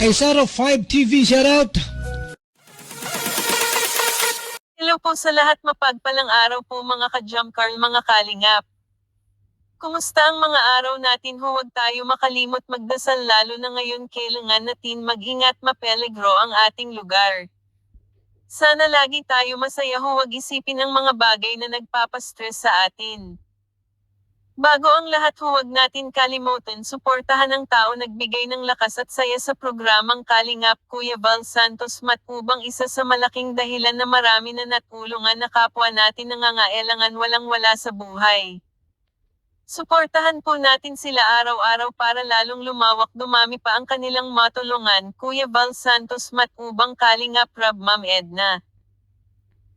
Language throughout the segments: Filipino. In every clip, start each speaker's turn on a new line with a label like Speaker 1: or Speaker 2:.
Speaker 1: Ay Saro 5 TV shoutout.
Speaker 2: Hello po sa lahat, mapagpalang araw po mga ka-Jump Carl, mga kalingap. Kumusta ang mga araw natin? Huwag tayo makalimot magdasal, lalo na ngayon kailangan natin mag-ingat, mapeligro ang ating lugar. Sana lagi tayo masaya, huwag isipin ang mga bagay na nagpapastress sa atin. Bago ang lahat, huwag natin kalimutan suportahan ang tao nagbigay ng lakas at saya sa programang Kalingap, Kuya Val Santos Matubang, isa sa malaking dahilan na marami na natulungan na kapwa natin nangangailangan walang-wala sa buhay. Suportahan po natin sila araw-araw para lalong lumawak, dumami pa ang kanilang matulungan. Kuya Val Santos Matubang, Kalingap Rab, Ma'am Edna.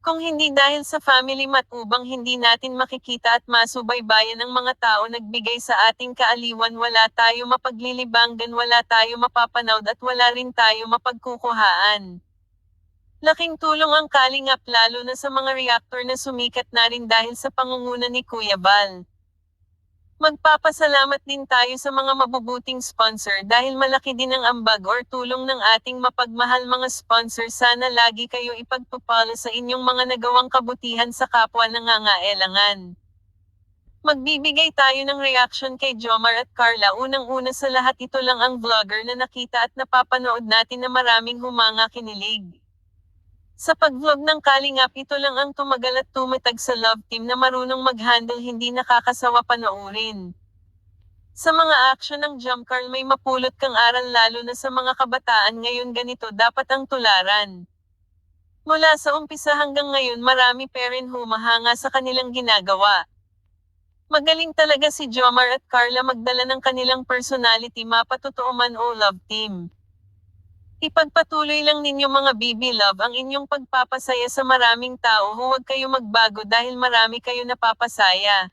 Speaker 2: Kung hindi dahil sa Family Matubang, hindi natin makikita at masubaybayan ang mga tao nagbigay sa ating kaaliwan, wala tayo mapaglilibanggan, wala tayo mapapanood at wala rin tayo mapagkukuhaan. Laking tulong ang Kalingap, lalo na sa mga reactor na sumikat na rin dahil sa pangunguna ni Kuya Val. Magpapasalamat din tayo sa mga mabubuting sponsor dahil malaki din ang ambag or tulong ng ating mapagmahal mga sponsor. Sana lagi kayo ipagpapala sa inyong mga nagawang kabutihan sa kapwa nangangailangan. Magbibigay tayo ng reaction kay Jomar at Carla. Unang-una sa lahat, ito lang ang vlogger na nakita at napapanood natin na maraming humanga, kinilig. Sa pag-vlog ng Kalingap, ito lang ang tumagal at tumatag sa love team na marunong mag-handle, hindi nakakasawa panoorin. Sa mga action ng Jump Carl, may mapulot kang aral, lalo na sa mga kabataan ngayon, ganito dapat ang tularan. Mula sa umpisa hanggang ngayon, marami pa rin humahanga sa kanilang ginagawa. Magaling talaga si Jomar at Carla magdala ng kanilang personality, mapatotoo man o love team. Ipagpatuloy lang ninyo mga BB Love ang inyong pagpapasaya sa maraming tao, huwag kayo magbago dahil marami kayo napapasaya.